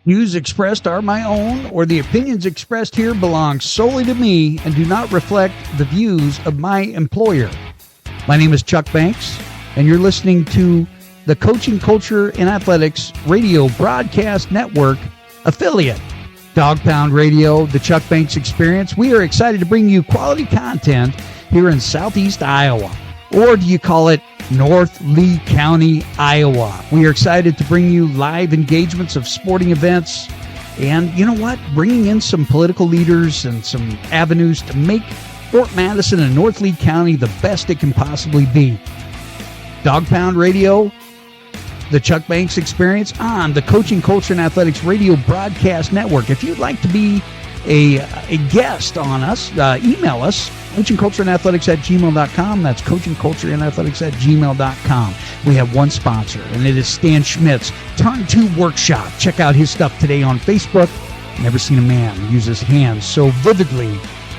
Views expressed are my own, or the opinions expressed here belong solely to me and do not reflect the views of my employer. My name is Chuck Banks, and you're listening to the Coaching Culture in Athletics Radio Broadcast Network affiliate. Dog Pound Radio, the Chuck Banks Experience. We are excited to bring you quality content here in Southeast Iowa. Or do you call it North Lee County, Iowa? We are excited to bring you live engagements of sporting events and, you know what, bringing in some political leaders and some avenues to make Fort Madison and North Lee County the best it can possibly be. Dog Pound Radio, the Chuck Banks Experience on the Coaching Culture and Athletics Radio Broadcast Network. If you'd like to be a guest on us, email us, coachingcultureandathletics@gmail.com. That's coachingcultureandathletics@gmail.com. We have one sponsor, and it is Stan Schmitz Turn 2 Workshop. Check out his stuff today on Facebook. Never seen a man use his hands so vividly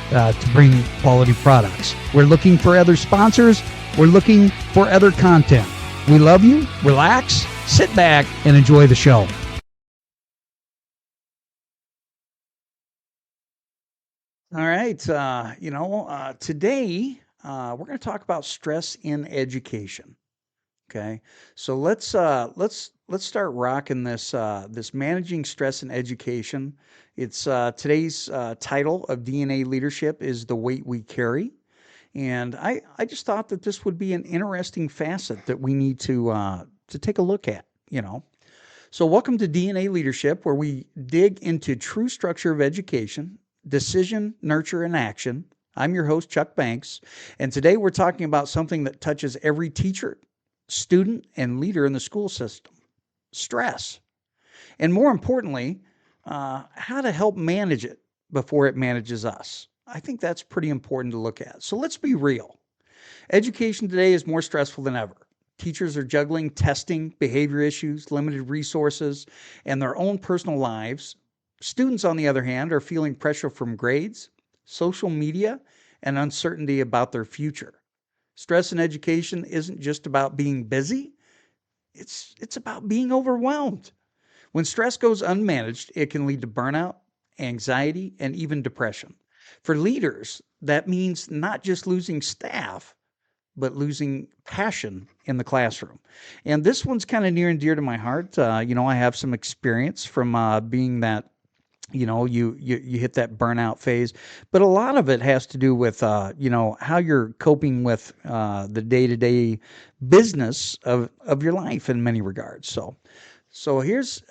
to bring quality products. We're looking for other sponsors. We're looking for other content. We love you. Relax, sit back, and enjoy the show. All right. Today we're going to talk about stress in education. Okay. So let's start rocking this managing stress in education. It's today's title of DNA Leadership is The Weight We Carry. And I just thought that this would be an interesting facet that we need to take a look at, So welcome to DNA Leadership, where we dig into true structure of education, decision, nurture, and action. I'm your host, Chuck Banks, and today we're talking about something that touches every teacher, student, and leader in the school system: stress. And more importantly, how to help manage it before it manages us. I think that's pretty important to look at. So let's be real. Education today is more stressful than ever. Teachers are juggling testing, behavior issues, limited resources, and their own personal lives. Students, on the other hand, are feeling pressure from grades, social media, and uncertainty about their future. Stress in education isn't just about being busy, it's about being overwhelmed. When stress goes unmanaged, it can lead to burnout, anxiety, and even depression. For leaders, that means not just losing staff, but losing passion in the classroom. And this one's kind of near and dear to my heart. I have some experience from being that you hit that burnout phase, but a lot of it has to do with how you're coping with the day-to-day business of your life in many regards. So here's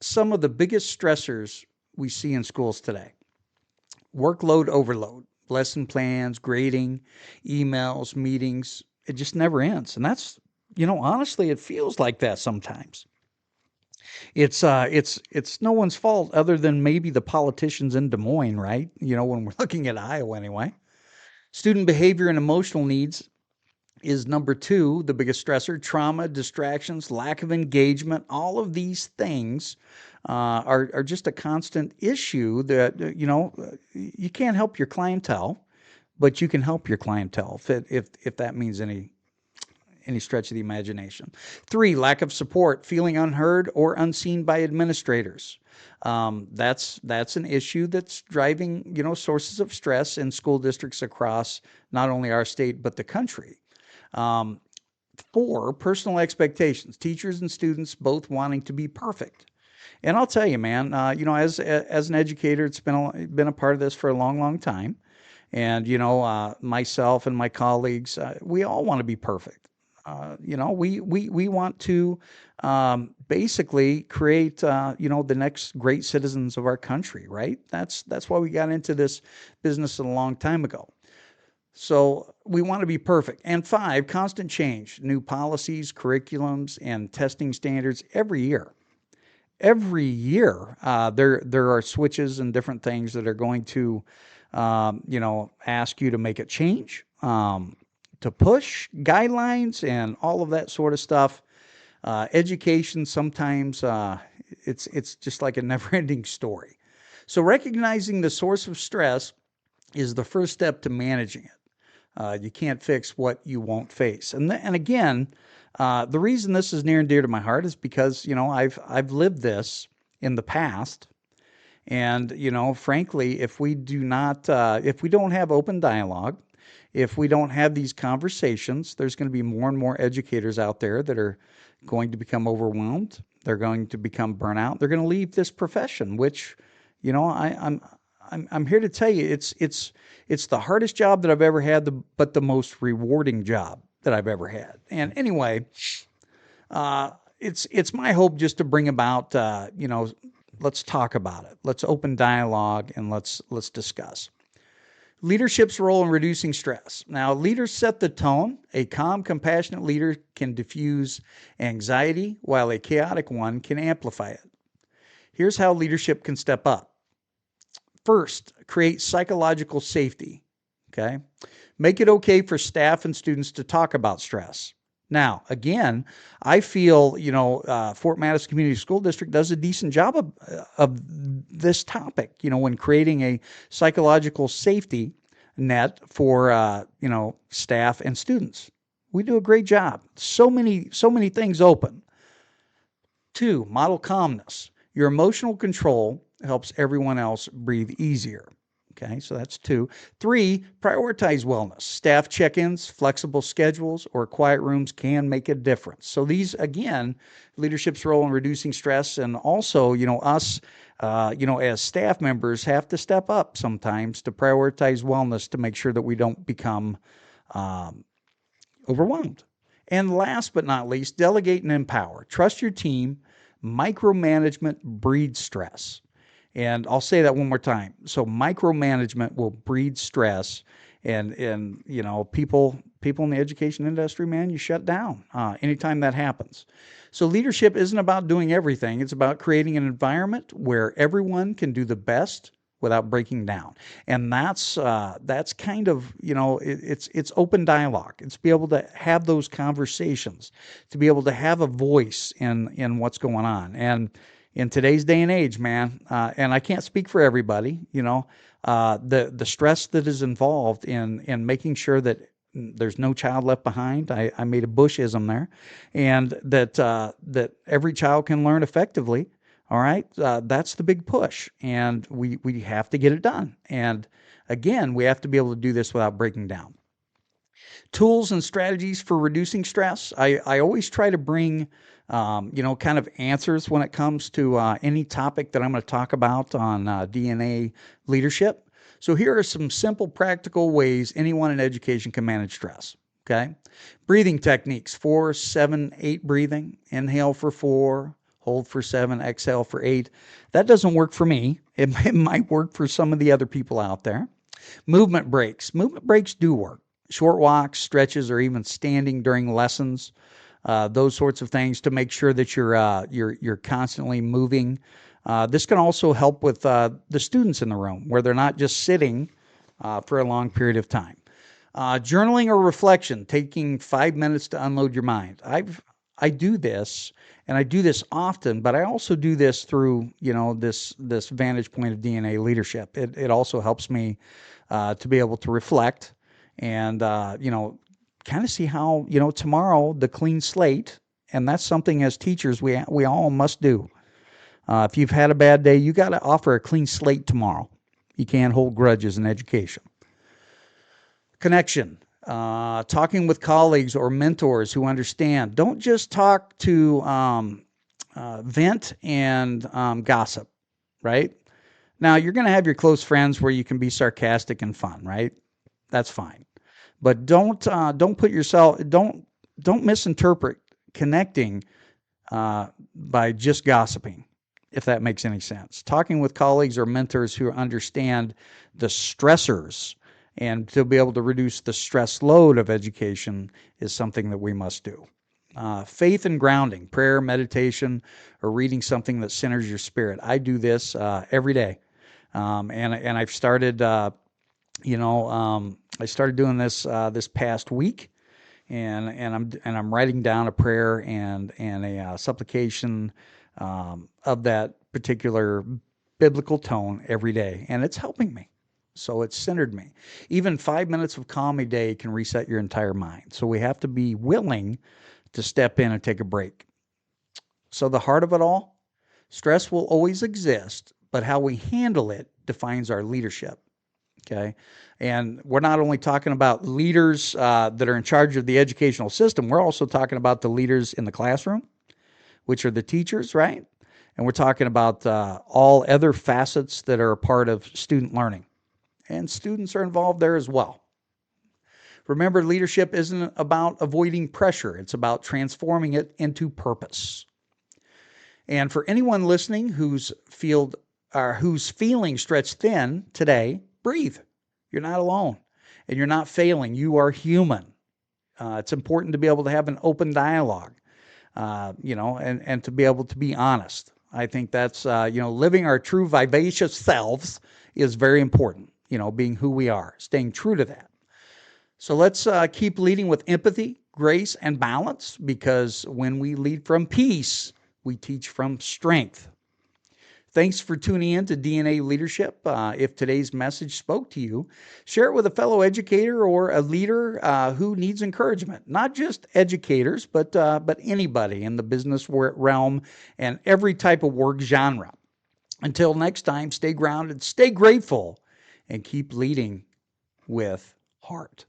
some of the biggest stressors we see in schools today: workload overload, lesson plans, grading, emails, meetings. It just never ends, and that's honestly, it feels like that sometimes. It's no one's fault other than maybe the politicians in Des Moines, right? When we're looking at Iowa anyway. Student behavior and emotional needs is number two, the biggest stressor. Trauma, distractions, lack of engagement, all of these things are just a constant issue that, you can't help your clientele, but you can help your clientele if that means any stretch of the imagination. Three, lack of support, feeling unheard or unseen by administrators. That's an issue that's driving, sources of stress in school districts across not only our state, but the country. Four, personal expectations, teachers and students both wanting to be perfect. And I'll tell you, man, as an educator, it's been a part of this for a long, long time. And, myself and my colleagues, we all want to be perfect. We want to basically create, the next great citizens of our country, right? That's why we got into this business a long time ago. So we want to be perfect. And five, constant change, new policies, curriculums, and testing standards every year. Every year, there are switches and different things that are going to, ask you to make a change. To push guidelines and all of that sort of stuff. Education sometimes it's just like a never-ending story. So recognizing the source of stress is the first step to managing it. You can't fix what you won't face. And again, the reason this is near and dear to my heart is because I've lived this in the past. And, frankly, if we do not, if we don't have open dialogue, if we don't have these conversations, there's going to be more and more educators out there that are going to become overwhelmed. They're going to become burnout. They're going to leave this profession, which, I'm here to tell you, it's the hardest job that I've ever had, but the most rewarding job that I've ever had. And anyway, it's my hope just to bring about, let's talk about it. Let's open dialogue and let's discuss. Leadership's role in reducing stress. Now, leaders set the tone. A calm, compassionate leader can diffuse anxiety, while a chaotic one can amplify it. Here's how leadership can step up. First, create psychological safety. Okay. Make it okay for staff and students to talk about stress. Now, again, I feel, Fort Madison Community School District does a decent job of this topic, when creating a psychological safety net for, staff and students. We do a great job. So many things open. 2, model calmness. Your emotional control helps everyone else breathe easier. Okay, so that's 2. 3, prioritize wellness. Staff check-ins, flexible schedules, or quiet rooms can make a difference. So these, again, leadership's role in reducing stress, and also, us, as staff members have to step up sometimes to prioritize wellness to make sure that we don't become overwhelmed. And last but not least, delegate and empower. Trust your team. Micromanagement breeds stress. And I'll say that one more time. So micromanagement will breed stress, and people in the education industry, man, you shut down anytime that happens. So leadership isn't about doing everything. It's about creating an environment where everyone can do the best without breaking down. And that's kind of, it's open dialogue. It's be able to have those conversations, to be able to have a voice in what's going on. And in today's day and age, man, and I can't speak for everybody, the stress that is involved in making sure that there's no child left behind. I made a Bushism there, and that every child can learn effectively. All right, that's the big push, and we have to get it done. And again, we have to be able to do this without breaking down. Tools and strategies for reducing stress. I always try to bring, kind of answers when it comes to any topic that I'm going to talk about on DNA leadership. So here are some simple, practical ways anyone in education can manage stress. Okay. Breathing techniques: 4, 7, 8 breathing. Inhale for 4, hold for 7, exhale for 8. That doesn't work for me. It might work for some of the other people out there. Movement breaks. Movement breaks do work. Short walks, stretches, or even standing during lessons, those sorts of things to make sure that you're constantly moving. This can also help with the students in the room, where they're not just sitting for a long period of time. Journaling or reflection, taking 5 minutes to unload your mind. I do this, and I do this often, but I also do this through this vantage point of DNA leadership. It also helps me to be able to reflect and kind of see how tomorrow, the clean slate. And that's something as teachers we all must do. If you've had a bad day, you got to offer a clean slate tomorrow. You can't hold grudges in education. Connection. Talking with colleagues or mentors who understand. Don't just talk to vent and gossip, right? Now, you're going to have your close friends where you can be sarcastic and fun, right? That's fine. But don't misinterpret connecting by just gossiping, if that makes any sense. Talking with colleagues or mentors who understand the stressors and to be able to reduce the stress load of education is something that we must do. Faith and grounding, prayer, meditation, or reading something that centers your spirit. I do this every day, and I've started. I started doing this this past week, and I'm writing down a prayer and a supplication of that particular biblical tone every day, and it's helping me. So it's centered me. Even 5 minutes of calm a day can reset your entire mind. So we have to be willing to step in and take a break. So the heart of it all: Stress will always exist, but how we handle it defines our leadership. Okay. And we're not only talking about leaders that are in charge of the educational system, we're also talking about the leaders in the classroom, which are the teachers, right? And we're talking about all other facets that are a part of student learning. And students are involved there as well. Remember, leadership isn't about avoiding pressure, it's about transforming it into purpose. And for anyone listening who's feeling stretched thin today, breathe. You're not alone, and you're not failing. You are human. It's important to be able to have an open dialogue, and to be able to be honest. I think that's living our true vivacious selves is very important. Being who we are, staying true to that. So let's keep leading with empathy, grace, and balance, because when we lead from peace, we teach from strength. Thanks for tuning in to DNA Leadership. If today's message spoke to you, share it with a fellow educator or a leader who needs encouragement. Not just educators, but anybody in the business realm and every type of work genre. Until next time, stay grounded, stay grateful, and keep leading with heart.